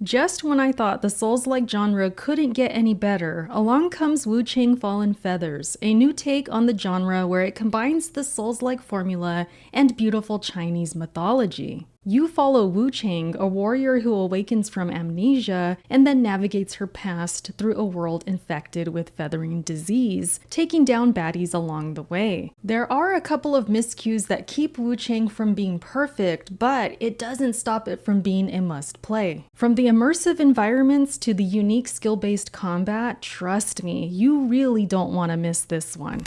Just when I thought the Souls-like genre couldn't get any better, along comes Wuchang Fallen Feathers, a new take on the genre where it combines the Souls-like formula and beautiful Chinese mythology. You follow Wuchang, a warrior who awakens from amnesia and then navigates her past through a world infected with feathering disease, taking down baddies along the way. There are a couple of miscues that keep Wuchang from being perfect, but it doesn't stop it from being a must-play. From the immersive environments to the unique skill-based combat, trust me, you really don't want to miss this one.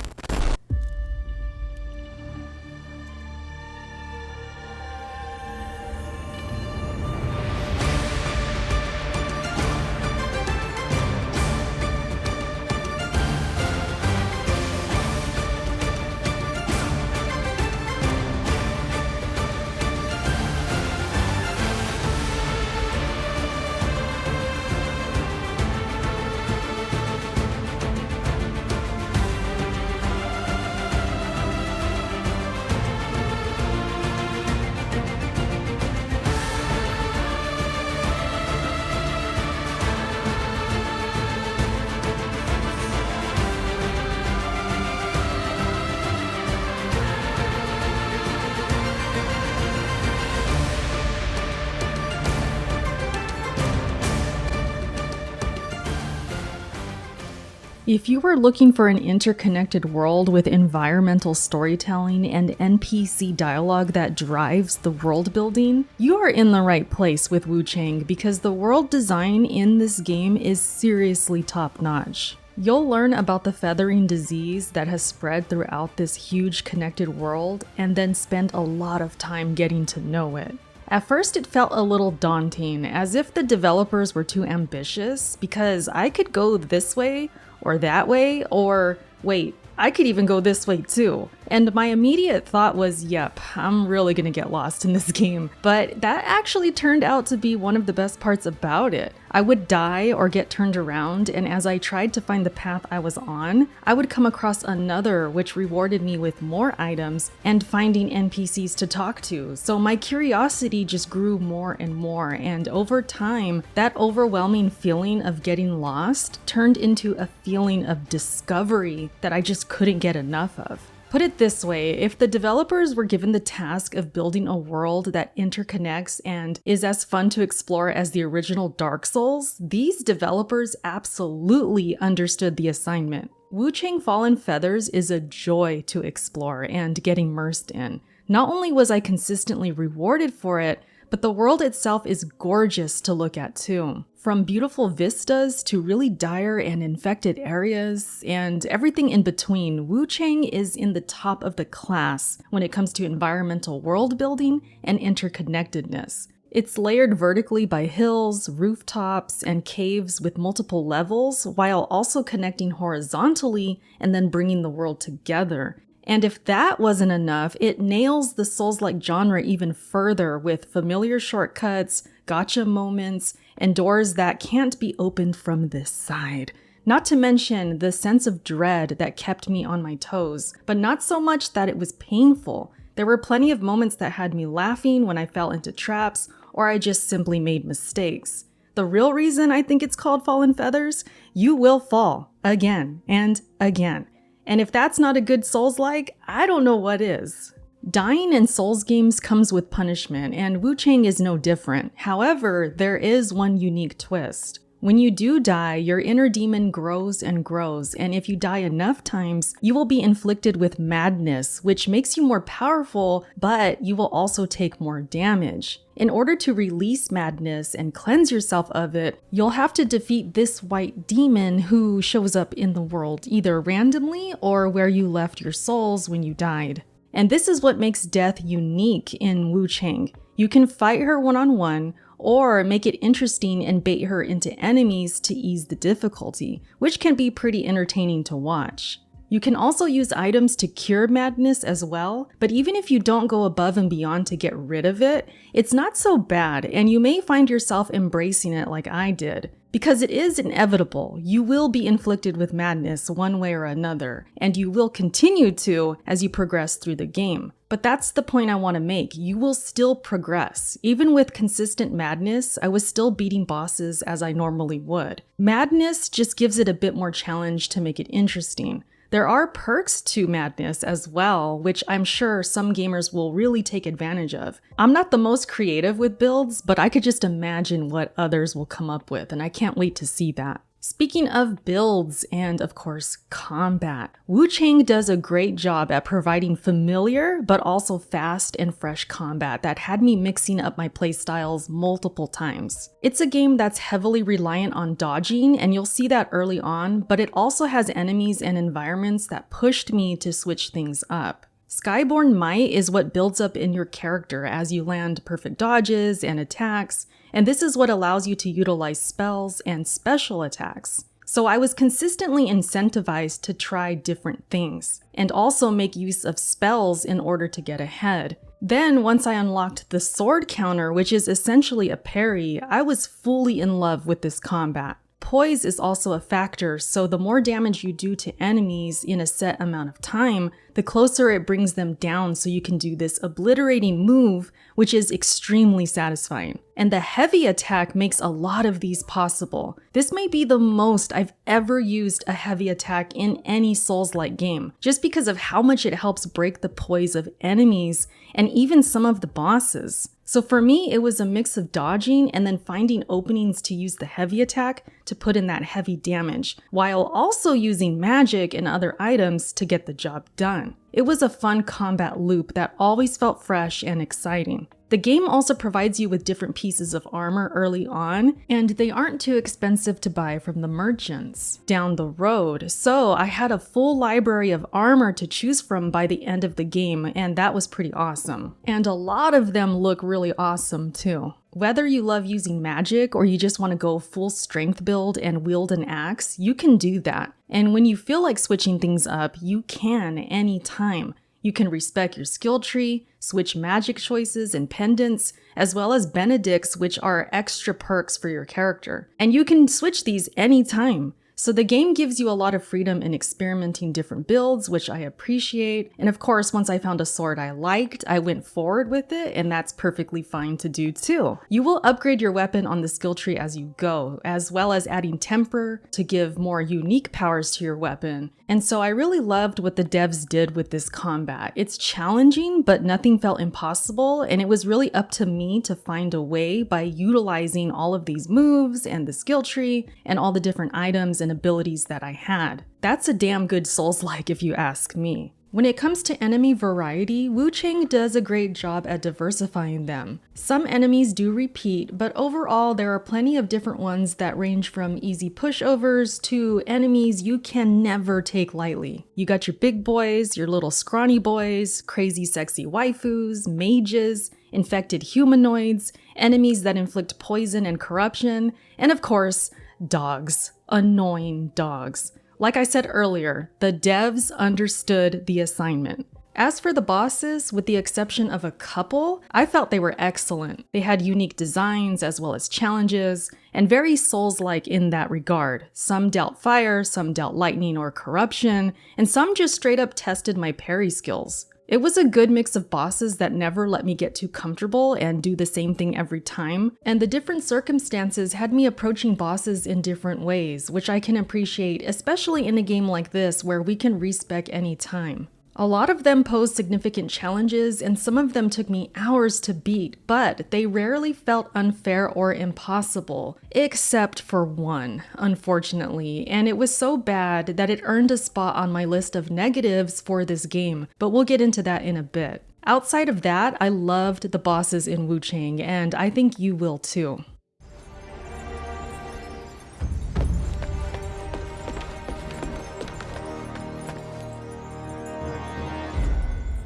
If you are looking for an interconnected world with environmental storytelling and NPC dialogue that drives the world building, you are in the right place with Wuchang because the world design in this game is seriously top-notch. You'll learn about the feathering disease that has spread throughout this huge connected world and then spend a lot of time getting to know it. At first it felt a little daunting, as if the developers were too ambitious, because I could go this way, or that way, or wait, I could even go this way too. And my immediate thought was, yep, I'm really gonna get lost in this game. But that actually turned out to be one of the best parts about it. I would die or get turned around, and as I tried to find the path I was on, I would come across another which rewarded me with more items and finding NPCs to talk to. So my curiosity just grew more and more, and over time, that overwhelming feeling of getting lost turned into a feeling of discovery that I just couldn't get enough of. Put it this way, if the developers were given the task of building a world that interconnects and is as fun to explore as the original Dark Souls, these developers absolutely understood the assignment. Wuchang Fallen Feathers is a joy to explore and get immersed in. Not only was I consistently rewarded for it, but the world itself is gorgeous to look at too. From beautiful vistas to really dire and infected areas, and everything in between, Wuchang is in the top of the class when it comes to environmental world building and interconnectedness. It's layered vertically by hills, rooftops, and caves with multiple levels, while also connecting horizontally and then bringing the world together. And if that wasn't enough, it nails the Souls-like genre even further with familiar shortcuts, gotcha moments, and doors that can't be opened from this side. Not to mention the sense of dread that kept me on my toes, but not so much that it was painful. There were plenty of moments that had me laughing when I fell into traps, or I just simply made mistakes. The real reason I think it's called Fallen Feathers? You will fall again and again. And if that's not a good Souls-like, I don't know what is. Dying in Souls games comes with punishment, and Wuchang is no different. However, there is one unique twist. When you do die, your inner demon grows and grows, and if you die enough times, you will be inflicted with madness, which makes you more powerful, but you will also take more damage. In order to release madness and cleanse yourself of it, you'll have to defeat this white demon who shows up in the world, either randomly or where you left your souls when you died. And this is what makes death unique in Wuchang. You can fight her one-on-one, or make it interesting and bait her into enemies to ease the difficulty, which can be pretty entertaining to watch. You can also use items to cure madness as well, but even if you don't go above and beyond to get rid of it, it's not so bad, and you may find yourself embracing it like I did. Because it is inevitable, you will be inflicted with madness one way or another, and you will continue to as you progress through the game. But that's the point I want to make. You will still progress. Even with consistent madness, I was still beating bosses as I normally would. Madness just gives it a bit more challenge to make it interesting. There are perks to madness as well, which I'm sure some gamers will really take advantage of. I'm not the most creative with builds, but I could just imagine what others will come up with, and I can't wait to see that. Speaking of builds and, of course, combat, Wuchang does a great job at providing familiar but also fast and fresh combat that had me mixing up my playstyles multiple times. It's a game that's heavily reliant on dodging, and you'll see that early on, but it also has enemies and environments that pushed me to switch things up. Skyborn Might is what builds up in your character as you land perfect dodges and attacks, and this is what allows you to utilize spells and special attacks. So I was consistently incentivized to try different things, and also make use of spells in order to get ahead. Then, once I unlocked the sword counter, which is essentially a parry, I was fully in love with this combat. Poise is also a factor, so the more damage you do to enemies in a set amount of time, the closer it brings them down so you can do this obliterating move, which is extremely satisfying. And the heavy attack makes a lot of these possible. This may be the most I've ever used a heavy attack in any Souls-like game, just because of how much it helps break the poise of enemies and even some of the bosses. So for me, it was a mix of dodging and then finding openings to use the heavy attack to put in that heavy damage, while also using magic and other items to get the job done. It was a fun combat loop that always felt fresh and exciting. The game also provides you with different pieces of armor early on, and they aren't too expensive to buy from the merchants down the road. So I had a full library of armor to choose from by the end of the game, and that was pretty awesome. And a lot of them look really awesome too. Whether you love using magic or you just want to go full strength build and wield an axe, you can do that. And when you feel like switching things up, you can anytime. You can respec your skill tree, switch magic choices and pendants, as well as benedicts, which are extra perks for your character. And you can switch these anytime. So the game gives you a lot of freedom in experimenting different builds, which I appreciate. And of course, once I found a sword I liked, I went forward with it, and that's perfectly fine to do too. You will upgrade your weapon on the skill tree as you go, as well as adding temper to give more unique powers to your weapon. And so I really loved what the devs did with this combat. It's challenging, but nothing felt impossible, and it was really up to me to find a way by utilizing all of these moves and the skill tree and all the different items and abilities that I had. That's a damn good Souls-like if you ask me. When it comes to enemy variety, Wuchang does a great job at diversifying them. Some enemies do repeat, but overall there are plenty of different ones that range from easy pushovers to enemies you can never take lightly. You got your big boys, your little scrawny boys, crazy sexy waifus, mages, infected humanoids, enemies that inflict poison and corruption, and of course, dogs. Annoying dogs. Like I said earlier, the devs understood the assignment. As for the bosses, with the exception of a couple, I felt they were excellent. They had unique designs as well as challenges, and very Souls-like in that regard. Some dealt fire, some dealt lightning or corruption, and some just straight up tested my parry skills. It was a good mix of bosses that never let me get too comfortable and do the same thing every time, and the different circumstances had me approaching bosses in different ways, which I can appreciate, especially in a game like this where we can respec anytime. A lot of them posed significant challenges, and some of them took me hours to beat, but they rarely felt unfair or impossible, except for one, unfortunately, and it was so bad that it earned a spot on my list of negatives for this game, but we'll get into that in a bit. Outside of that, I loved the bosses in Wuchang, and I think you will too.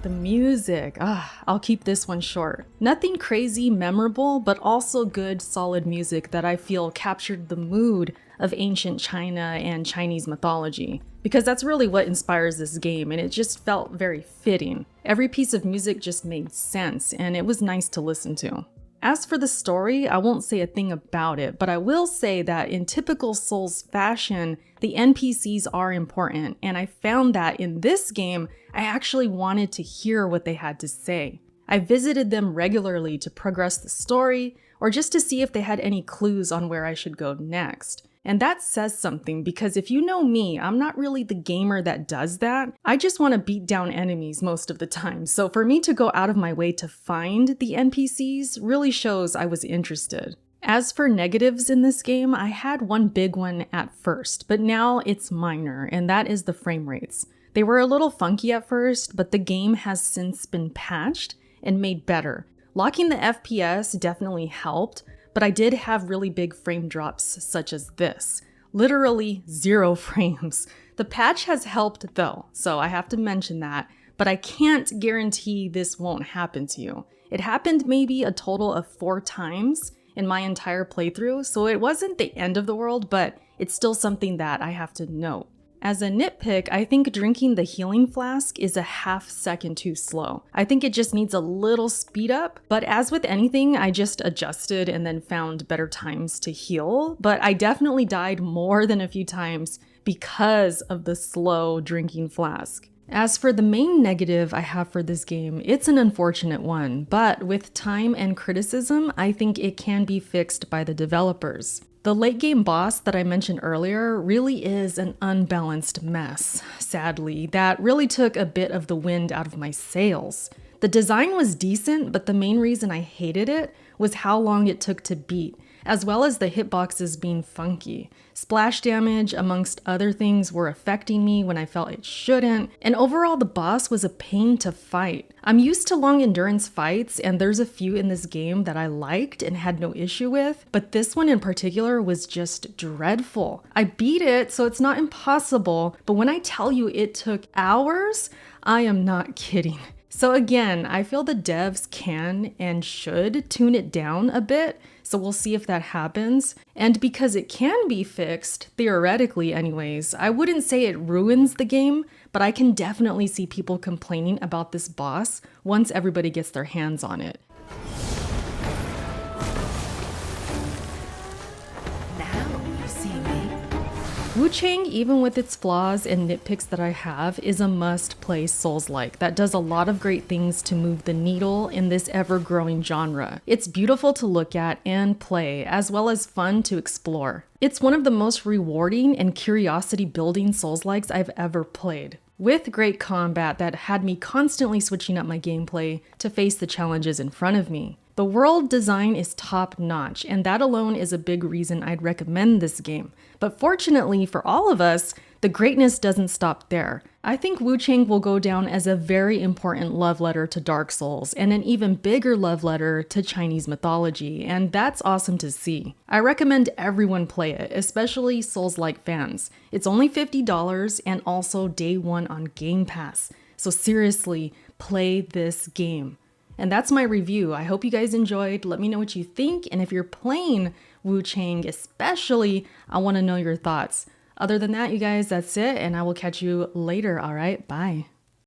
The music, I'll keep this one short. Nothing crazy memorable, but also good, solid music that I feel captured the mood of ancient China and Chinese mythology. Because that's really what inspires this game, and it just felt very fitting. Every piece of music just made sense, and it was nice to listen to. As for the story, I won't say a thing about it, but I will say that in typical Souls fashion, the NPCs are important, and I found that in this game, I actually wanted to hear what they had to say. I visited them regularly to progress the story, or just to see if they had any clues on where I should go next. And that says something, because if you know me, I'm not really the gamer that does that. I just want to beat down enemies most of the time. So for me to go out of my way to find the NPCs really shows I was interested. As for negatives in this game, I had one big one at first, but now it's minor, and that is the frame rates. They were a little funky at first, but the game has since been patched and made better. Locking the FPS definitely helped, but I did have really big frame drops such as this. Literally 0 frames. The patch has helped though, so I have to mention that, but I can't guarantee this won't happen to you. It happened maybe a total of 4 times in my entire playthrough, so it wasn't the end of the world, but it's still something that I have to note. As a nitpick, I think drinking the healing flask is a half second too slow. I think it just needs a little speed up, but as with anything, I just adjusted and then found better times to heal, but I definitely died more than a few times because of the slow drinking flask. As for the main negative I have for this game, it's an unfortunate one, but with time and criticism, I think it can be fixed by the developers. The late game boss that I mentioned earlier really is an unbalanced mess, sadly, that really took a bit of the wind out of my sails. The design was decent, but the main reason I hated it was how long it took to beat, as well as the hitboxes being funky. Splash damage, amongst other things, were affecting me when I felt it shouldn't, and overall the boss was a pain to fight. I'm used to long endurance fights, and there's a few in this game that I liked and had no issue with, but this one in particular was just dreadful. I beat it, so it's not impossible, but when I tell you it took hours, I am not kidding. So again, I feel the devs can and should tune it down a bit, so we'll see if that happens. And because it can be fixed, theoretically anyways, I wouldn't say it ruins the game, but I can definitely see people complaining about this boss once everybody gets their hands on it. Wuchang, even with its flaws and nitpicks that I have, is a must-play Souls-like that does a lot of great things to move the needle in this ever-growing genre. It's beautiful to look at and play, as well as fun to explore. It's one of the most rewarding and curiosity-building Souls-likes I've ever played, with great combat that had me constantly switching up my gameplay to face the challenges in front of me. The world design is top-notch, and that alone is a big reason I'd recommend this game. But fortunately for all of us, the greatness doesn't stop there. I think Wuchang will go down as a very important love letter to Dark Souls, and an even bigger love letter to Chinese mythology, and that's awesome to see. I recommend everyone play it, especially Souls-like fans. It's only $50 and also day one on Game Pass. So seriously, play this game. And that's my review. I hope you guys enjoyed. Let me know what you think. And if you're playing Wuchang especially, I want to know your thoughts. Other than that, you guys, that's it. And I will catch you later. All right, bye.